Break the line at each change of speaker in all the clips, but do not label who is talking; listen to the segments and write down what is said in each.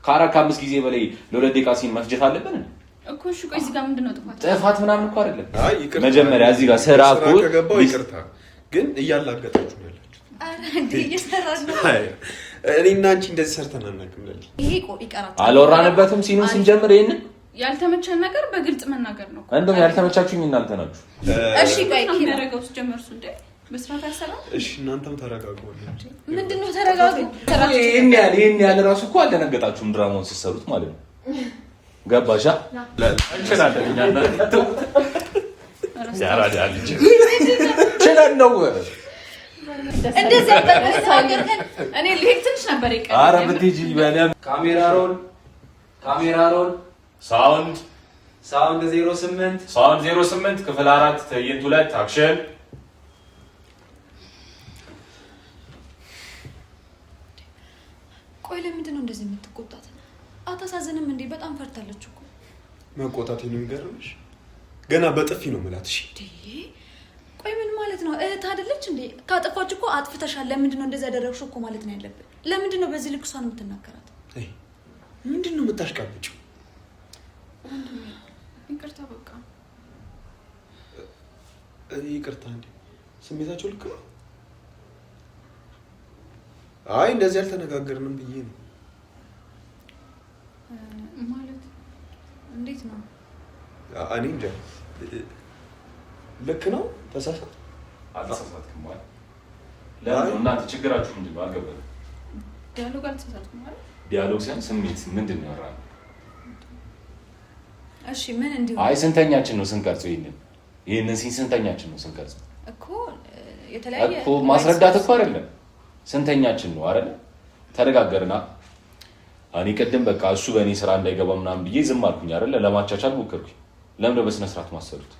ካራ ካምስት ጊዜ በላይ ለሁለት ደቂቃ ሲን መፍጀት አለብን
እኮ እሺ ቆይ እዚህ ጋር ምንድነው
ጥፋት ምናምን እኮ አይደለም
አይ ይቅርታ
መጀመሪያ እዚህ ጋር ስራ እኮ
ይቅርታ ግን እያላገጣችሁ ነው ያላችሁ
አረ እንዴ እየሰራን ነው
እኔና አንቺ እንደዚህ ሰርተን አናውቅም
ይሄ ይቀራል
አልወራንበትም ሲኑን ስንጀምር ይሄንን
ያልተመቸን ነገር በግልጽ መናገር ነው
እንደውም ያልተመቻችሁኝ እናንተ ናችሁ
እሺ ቆይ ያረጋው ጀመርሱ እንዴ በስራት አሰራ
እሺ እናንተም ተረጋጉ
ምንድነው ተረጋጉ
ይሄን ያለ ራሱ እኮ አልደነገጣችሁም ድራማውን ሲሰሩት ማለት ነው ገባሻ እንችላለን እኛ ያራዳ ልጅ ችለን ነው
እንደዚህ አበረታገርከን እኔ ልሄድ ትንሽ ነበር ይቀር
አረ ብትጂ በለም ካሜራ ሮል ሳውንድ 08 ክፍል 4 ትዕይንት 2 አክሽን
ቆይ ለምንድን ነው እንደዚህ የምትቆጣት አታሳዝንም እንዴ በጣም ፈርታለች እኮ
መቆጣት የሚገርምሽ ገና በጥፊ ነው ማለት እሺ
ቆይ ምን ማለት ነው እህት አይደለች እንዴ ካጠፋች እኮ አጥፍተሻል ለምንድን ነው እንደዛ ያደረግሽው እኮ ማለት ነው ያለብን ለምንድን ነው በዚህ ልክ እሷን የምትናገራት
ምንድን ነው የምታሽቃብጪው
ይቅርታ በቃ
ይቅርታ እንዴ ስሜታቸው ልክ ነው አይ እንደዚህ አልተነጋገርንም ብዬ ነው
ማለት እንዴት ነው
እኔ እንጃ ልክ ነው ተሳሳት
አልተሳሳትክም ማለት ለምን እናንተ ችግራችሁ ምንድን ነው አልገባኝም
ዲያሎግ አልተሳሳትኩም ማለት
ዲያሎግ ሳይሆን ስሜት ምንድን ነው ያወራነው
እሺ ምን እንዲሁ
አይ ስንተኛችን ነው ስንቀርጸው ይሄንን ስንተኛችን ነው ስንቀርጸው
እኮ የተለያየ
እኮ ማስረዳት እኮ አይደለም ስንተኛችን ነው አይደል ተረጋገርና እኔ ቀደም በቃ እሱ በእኔ ስራ እንዳይገባ ምናምን ብዬ ዝም አልኩኝ አይደል ለማቻቻል ሞከርኩኝ ለምን በስነ ስርዓት ማሰሩት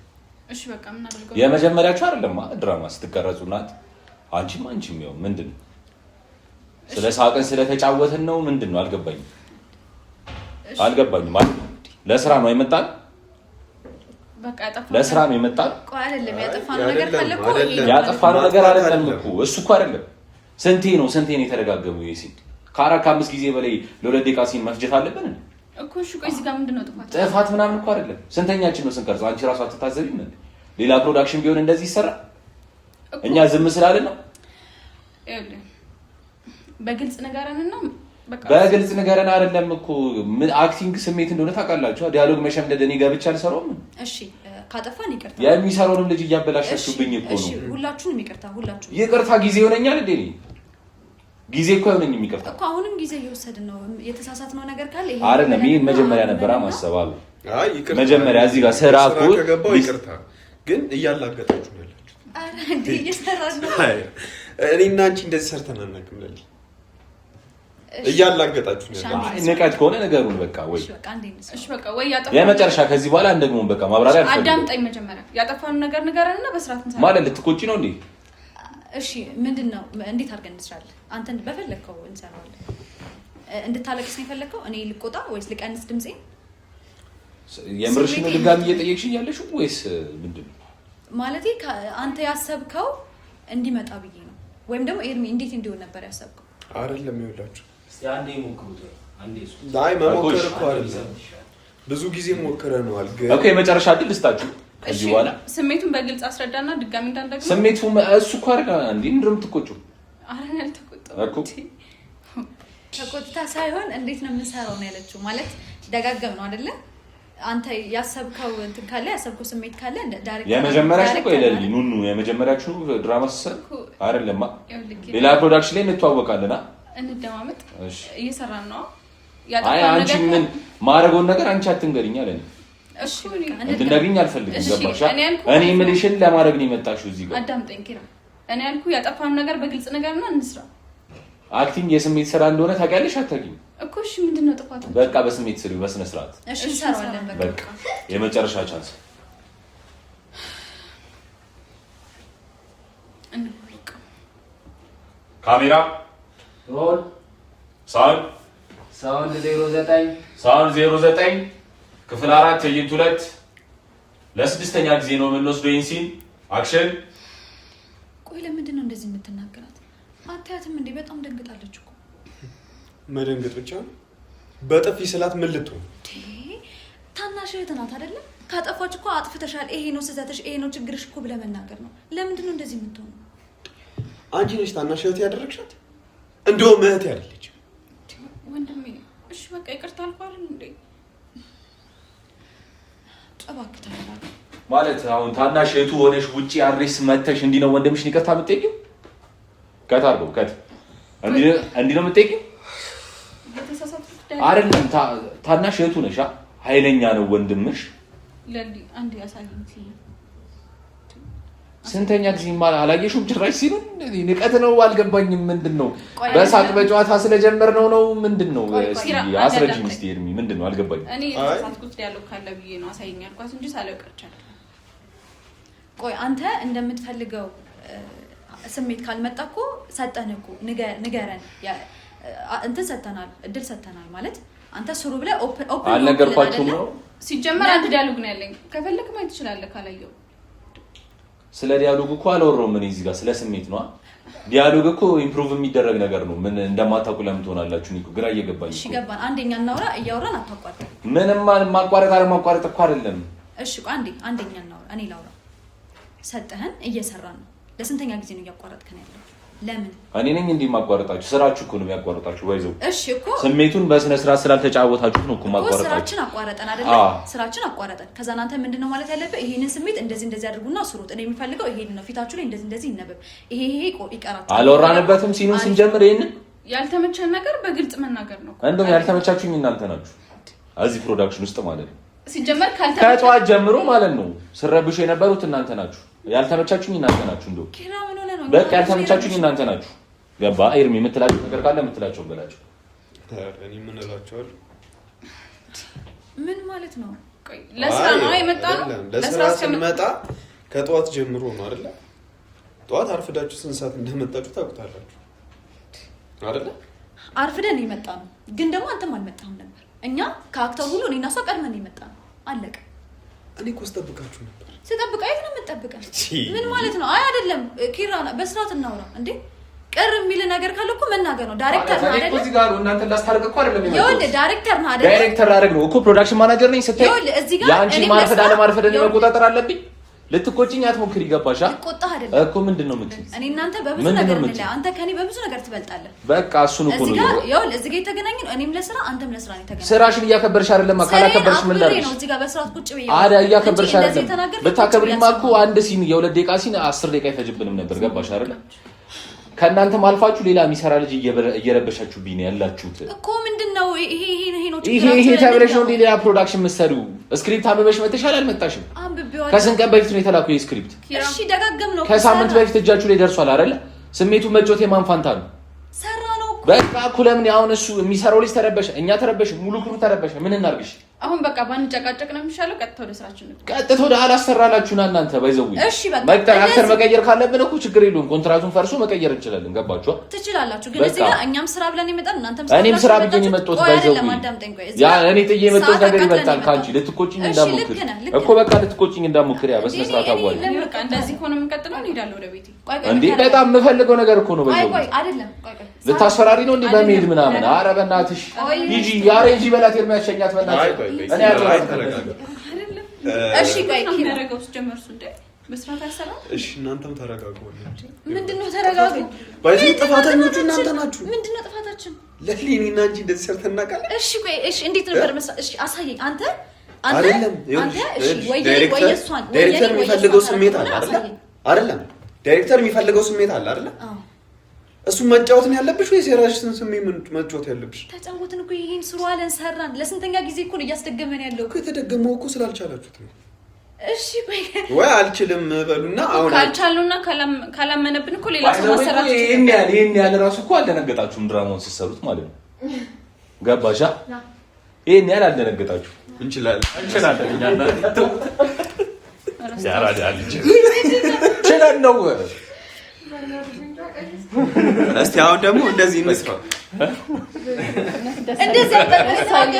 እሺ በቃ ምን አደርገው
የመጀመሪያችሁ አይደለም ድራማ ስትቀረጹናት አንቺም ይኸው ምንድነው ስለ ሳቀን ስለተጫወትን ነው ምንድነው አልገባኝም ማለት ለስራ ነው አይመጣል
በቃ ያጠፋው
ለስራ ነው የመጣው
ቆይ አይደለም ያጠፋነው ነገር ካለ እኮ
ያጠፋነው ነገር አይደለም እኮ እሱ እኮ አይደለም ስንቴ ነው የተደጋገመው ይሄ ሲል ካራ ካምስት ጊዜ በላይ ለሁለት ደቂቃ ሲን መፍጀት አለብን
እኮ እሺ ቆይ እዚህ ጋር ምንድነው
ጥፋት ምናምን እኮ አይደለም ስንተኛችን ነው ስንቀርጸው አንቺ ራሱ አትታዘቢም እንዴ ሌላ ፕሮዳክሽን ቢሆን እንደዚህ ይሰራ እኛ ዝም ስላልን ነው
በግልጽ ነገርንና
በግልጽ ነገርን አይደለም እኮ ምን አክቲንግ ስሜት እንደሆነ ታውቃላችሁ ዲያሎግ መሸምደድ እኔ ገብቻ አልሰራውም
እሺ ካጠፋን ይቅርታ
የሚሰራውንም ልጅ እያበላሻችሁብኝ እኮ ነው
እሺ ሁላችሁንም ሁላችሁንም
ይቅርታ ጊዜ ሆነኛል እንዴ ጊዜ እኮ ሆነኝ ይቅርታ
እኮ አሁንም ጊዜ እየወሰድን ነው የተሳሳትነው ነገር ካለ ይሄ
አይደለም ይሄን መጀመሪያ ነበር ማሰባሉ አይ ይቅርታ መጀመሪያ እዚህ ጋር ስራ እኮ
ይቅርታ ግን እያላገጣችሁ ነው ያላችሁ
አረ እንዴ እየሰራን ነው
እኔና አንቺ እንደዚህ ሰርተን አናውቅም ለሊ እያላገጣችሁ ነው ያላችሁ
አይ ንቀት ከሆነ ነገሩን በቃ ወይ
እሺ በቃ ወይ ያጠፋው
የመጨረሻ ከዚህ በኋላ እንደግሞ በቃ ማብራሪያ አልፈልግም
አዳምጠኝ መጀመሪያ ያጠፋውን ነገር ንገረንና በስርዓት እንሰራ
ማለት ልትቆጪ ነው እንዴ
እሺ ምንድነው እንዴት አድርገን እንስራለን አንተ በፈለከው እንሰራለን እንድታለቅስ ነው የፈለከው እኔ ልቆጣ ወይስ ልቀንስ ድምጼን
የምርሽን ድጋሚ እየጠየቅሽኝ ያለሽ ወይስ ምንድነው
ማለቴ አንተ ያሰብከው እንዲመጣ ብዬ ነው ወይም ደግሞ ኤርሚ እንዴት እንዲሆን ነበር ያሰብከው
አይደለም ይኸውላችሁ
እስቲ አንዴ ሞክሩት አንዴ እሱ
ዳይ መሞከር እኮ አይደለም ብዙ ጊዜ ሞክረናል ግን
ኦኬ መጨረሻ ድል ልስጣችሁ ከዚህ በኋላ
ስሜቱን በግልጽ አስረዳና ድጋሚ እንዳንደግሞ
ስሜቱ እሱ እኮ አይደል እንዴ ምንድነው የምትቆጪው
አረን ያልተቆጣው
እኮ
ተቆጥታ ሳይሆን እንዴት ነው የምንሰራው ነው ያለችው ማለት ደጋገም ነው አይደለ አንተ ያሰብከው እንትን ካለ ያሰብከው ስሜት ካለ ዳይሬክት
የመጀመሪያችሁ እኮ ይለልኝ ኑኑ የመጀመሪያችሁ ድራማ ሰር አይደለም ሌላ ፕሮዳክሽን ላይ እንተዋወቃለና
እንደማመጥ እየሰራን ነው
አይ አንቺ ምን ማረጋውን ነገር አንቺ አትንገሪኝ አለኝ
እሺ
እንድነግኝ አልፈልግም ገባሽ እኔ ምንሽን ለማድረግ ነው የመጣሽው እዚህ ጋር
አዳምጠኝ ኪራ እኔ ያልኩ ያጠፋን ነገር በግልጽ ነገርና እንስራ
አክቲንግ የስሜት ስራ እንደሆነ ታውቂያለሽ አታውቂም
እኮ እሺ ምንድነው ጥፋቱ
በቃ በስሜት ስሪ በስነ ስርዓት
እሺ እንሰራዋለን
በቃ የመጨረሻ ቻንስ
እንብቅ
ካሜራ
ሮል ሳውንድ 09
ክፍል 4 ትዕይንት 2 ለስድስተኛ ጊዜ ነው የምንወስደው ይሄን ሲን አክሽን
ቆይ ለምንድን ነው እንደዚህ የምትናገራት አታያትም እንዴ በጣም ደንግጣለች እኮ
መደንገጥ ብቻ በጥፊ ስላት ምን ልትሆን?
ታናሽ እህት ናት አይደለ? ካጠፋች እኮ አጥፍተሻል፣ ይሄ ነው ስህተትሽ፣ ይሄ ነው ችግርሽ እኮ ብለህ መናገር ነው። ለምንድን ነው እንደዚህ የምትሆነው?
አንቺ ነሽ ታናሽ እህት ያደረግሻት። እንደውም እህት ያለች
ወንድሜ። እሺ በቃ ይቅርታ አልኳል እንዴ?
እባክህ ተረጋጋ።
ማለት አሁን ታናሽ እህቱ ሆነሽ ውጪ አድሬስ መተሽ እንዲህ ነው ወንድምሽን ይቅርታ የምትጠይቂው? ከታርገው እንዲህ ነው የምትጠይቂው? አይደለም ታናሽ እህቱ ነሽ። ኃይለኛ ነው ወንድምሽ።
ለሊ አንዴ ያሳየኝ።
ስንተኛ ጊዜ አላየሽውም? ጭራሽ ሲሉ ንቀት ነው። አልገባኝም። ምንድነው? በሳቅ በጨዋታ ስለጀመርነው ነው ምንድነው? እስኪ አስረጂኝ እስቲ ኤርሚ፣ ምንድነው? አልገባኝም።
እኔ የተሳሳትኩት ዲያሎግ ካለ ብዬ ነው አሳየኝ አልኳት እንጂ ሳላውቅ ቀርቻለሁ።
ቆይ አንተ እንደምትፈልገው ስሜት ካልመጣ እኮ ሰጠን እኮ ንገረን። እንትን ሰተናል፣ እድል ሰተናል ማለት አንተ ስሩ ብለህ ኦፕን
አልነገርኳችሁም ነው?
ሲጀመር አንድ ዲያሎግ ነው ያለኝ። ከፈለክ ማየት ትችላለህ ካላየው።
ስለ ዲያሎግ እኮ አልወራሁም እኔ እዚህ ጋር ስለ ስሜት ነው። ዲያሎግ እኮ ኢምፕሩቭ የሚደረግ ነገር ነው። ምን እንደማታውቁ ለምን ትሆናላችሁ? እኔ እኮ ግራ እየገባኝ።
እሺ ገባን። አንደኛ እናውራ። እያወራን አታቋርጥ።
ምንም ማቋረጥ እኮ አይደለም።
እሺ ቆይ አንደኛ እናውራ። እኔ ላውራ። ሰጠህን እየሰራን ነው። ለስንተኛ ጊዜ ነው እያቋረጥከን ያለው? ለምን? እኔ ነኝ እንዴ ማቋረጣችሁ? ስራችሁ እኮ ነው የሚያቋርጣችሁ። ወይዘው እሺ እኮ ስሜቱን በስነ ስርዓት ስላልተጫወታችሁት ነው እኮ ማቋረጣችሁ። ስራችን አቋረጠን አይደል? ስራችን አቋረጠን። ከዛ እናንተ ምንድነው ማለት ያለበት? ይሄንን ስሜት እንደዚህ አድርጉና ስሩት። እኔ የሚፈልገው ይሄን ነው። ፊታችሁ ላይ እንደዚህ ይነበብ። ይሄ ይቀራችሁ። አልወራንበትም ሲኑን ስንጀምር ይሄንን
ያልተመቸን ነገር በግልጽ መናገር ነው።
እንደውም ያልተመቻችሁኝ እናንተ ናችሁ እዚህ ፕሮዳክሽን ውስጥ ማለት ነው።
ሲጀመር
ከጠዋት ጀምሮ ማለት ነው ስረብሹ የነበሩት እናንተ ናችሁ። ያልተመቻችሁኝ እናንተ ናችሁ። እንደው በቃ ያልተመቻችሁኝ እናንተ ናችሁ። ገባ? ኤርሚ የምትላቸው ነገር ካለ የምትላቸው በላቸው።
እኔ ምን እላቸዋለሁ?
ምን ማለት ነው?
ቆይ ለስራ ነው የመጣነው።
ለስራ ስንመጣ ከጠዋት ጀምሮ ነው አይደለ? ጠዋት አርፍዳችሁ ስንት ሰዓት እንደመጣችሁ ታውቁታላችሁ አይደለ?
አርፍደን የመጣነው ግን ደግሞ አንተም አልመጣህም ነበር። እኛ ከአክተር ሁሉ እኔና እሷ ቀድመን የመጣነው አለቀ።
እኔ እኮ ስጠብቃችሁ ነበር።
ስጠብቅ የት ነው የምትጠብቀን? ምን ማለት ነው? አይ አይደለም ኪራ፣ በስርዓት እናውራ እንዴ። ቅር የሚል ነገር ካለ እኮ መናገር ነው። ዳይሬክተር ነው አይደል? እዚህ ጋር እናንተ ላስታርቅ እኮ አይደለም የሚመጣው። ይኸውልህ ዳይሬክተር ነው አይደል? ዳይሬክተር አደረግ ነው እኮ ፕሮዳክሽን ማናጀር ነኝ ስትይ፣ ይኸውልህ እዚህ ጋር ያንቺ ማርፈድ አለማርፈድ እኔ መቆጣጠር አለብኝ። ልትቆጪኝ አትሞክሪ። ገባሽ ልቆጣህ አይደለም
እኮ ምንድነው የምትይኝ?
እኔ እናንተ በብዙ ነገር እንላ አንተ ከኔ በብዙ ነገር ትበልጣለህ። በቃ እሱን እኮ ነው ይኸውልህ እዚህ ጋር የተገናኘን ነው። እኔም ለስራ አንተም ለስራ ነው የተገናኘን። ስራሽን እያከበርሽ አይደለም። ካላከበርሽ ምን ላድርግ ነው? እዚህ ጋር በስርዓት ቁጭ ብዬ አዳ እያከበርሽ አይደለም። ብታከብሪማ እኮ አንድ ሲን የሁለት ደቂቃ ሲን 10 ደቂቃ ይፈጅብንም ነበር። ገባሽ አይደል? ከእናንተም አልፋችሁ ሌላ የሚሰራ ልጅ እየረበሻችሁብኝ ነው ያላችሁት እኮ። ምንድነው ይሄ ተብለሽ ነው ሌላ ፕሮዳክሽን መሰሪው። ስክሪፕት አንብበሽ መተሻል አልመጣሽም? ከስንት ቀን በፊት ነው የተላከው ይሄ ስክሪፕት? እሺ ደጋገም ነው። ከሳምንት በፊት እጃችሁ ላይ ደርሷል አይደል? ስሜቱ መጮት የማን ፋንታ ነው? ሰራ ነው እኮ በቃ እኮ። ለምን አሁን እሱ የሚሰራው ልጅ ተረበሸ፣ እኛ ተረበሽ፣ ሙሉ ክሩ ተረበሸ። ምን እናርግሽ? አሁን በቃ ባንጨቃጨቅ ነው የሚሻለው። ቀጥታ ወደ ስራችን ነው። ቀጥታ ወደ አላሰራላችሁና እናንተ ባይዘው። እሺ በቃ አክተር መቀየር ካለብን እኮ ችግር የለውም። ኮንትራቱን ፈርሶ መቀየር እንችላለን። ገባችሁ? ትችላላችሁ። ግን እዚህ ጋር እኛም ስራ ብለን ይመጣል፣ እናንተም ስራ። እኔም ስራ ብዬ ነው የመጣሁት። ባይዘው ያ እኔ ጥዬ የመጣሁት ነገር ይበልጣል ካንቺ። ልትቆጪኝ እንዳሞክር እኮ በቃ ልትቆጪኝ እንዳሞክር። ያ በስነ ስርዓት አዋል በቃ እንደዚህ ሆነ የምንቀጥለው እንሄዳለን ወደ ቤቴ። እንዴ በጣም የምፈልገው ነገር እኮ ነው። ባይዘው ቆይ አይደለም ልታስፈራሪ ነው እንዴ በመሄድ ምናምን? ኧረ በእናትሽ ሂጂ። ያሬ ሂጂ በላት የሚያሸኛት በእናትሽ እኔ አጥራ እሺ ቆይ ከመረጋውስ ጀመርሱ እንዴ መስራት አይሰራም። እሺ እናንተም ተረጋጉ። ምንድነው ተረጋጉ? ባይዚ ጥፋተኞቹ እናንተ ናችሁ። ምንድነው ጥፋታችን? ለሊኒና እንጂ እንደዚህ ሰርተን እናውቃለን። እሺ ቆይ እሺ እንዴት ነበር መስራት? እሺ አሳየኝ። አንተ እሺ ወይ እሷን ዳይሬክተር የሚፈልገው ስሜት አለ አይደለም? ዳይሬክተር የሚፈልገው ስሜት አለ አይደል? እሱ መጫወት ነው ያለብሽ ወይስ የራስሽን ስሜት መጫወት ያለብሽ? ተጫወትን እኮ ይሄን ስሩ አለን ሰራን። ለስንተኛ ጊዜ እኮ ነው እያስደገመን ያለው እኮ። የተደገመው እኮ ስላልቻላችሁት ነው። እሺ ወይ አልችልም በሉና አሁን ካልቻሉና ካላመነብን እኮ ሌላ ሰው ማሰራት ይችላል። ይሄን ያለ ራሱ እኮ አልደነገጣችሁም ድራማውን ስትሰሩት ማለት ነው። ገባሻ? ይሄን ያለ አልደነገጣችሁ። እንችላለን እኛና ያራዳ አልች ችለን ነው። እስቲ አሁን ደግሞ እንደዚህ እንስራ። እንደዚህ አጠቃላይ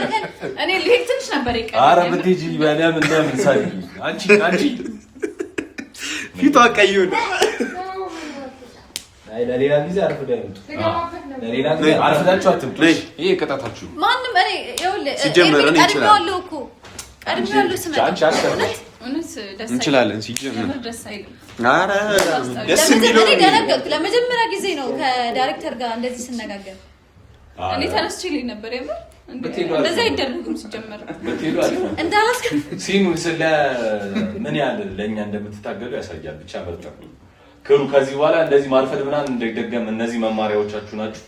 እኔ ልሄድ ትንሽ ነበር ይቀር። ኧረ ብትሄጂ በለም እንደምን ሳይ አንቺ ፊቷ ቀይውን
አይ ለሌላ ጊዜ አርፍዳ ይመጡ። ለሌላ ጊዜ
አርፍዳችሁ አትምጡ። ይሄ ቅጣታችሁ።
ማንም እኔ ይኸውልህ
ሲጀመር እኔ
ቀድሜዋለሁ እኮ ቀድሜዋለሁ ስመጣ
እውነት ደስ
እንችላለን ሲጀመር
ደስ አይልም።
ኧረ ደስ የሚለው
እኔ ደነገጥኩ። ለመጀመሪያ ጊዜ ነው ከዳይሬክተር ጋር እንደዚህ ስነጋገር።
እኔ ተነስችልኝ ነበር የምር እንደዛ አይደረግም ሲጀመር
እንዳላስከ
ሲኑ ስለ ምን ያህል ለእኛ እንደምትታገሉ ያሳያል። ብቻ መርጠ ክሩ ከዚህ በኋላ እንደዚህ ማርፈድ ምናምን እንደደገም እነዚህ መማሪያዎቻችሁ ናችሁ።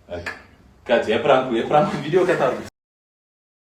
በቃ የፕራንኩ ቪዲዮ ከታሩ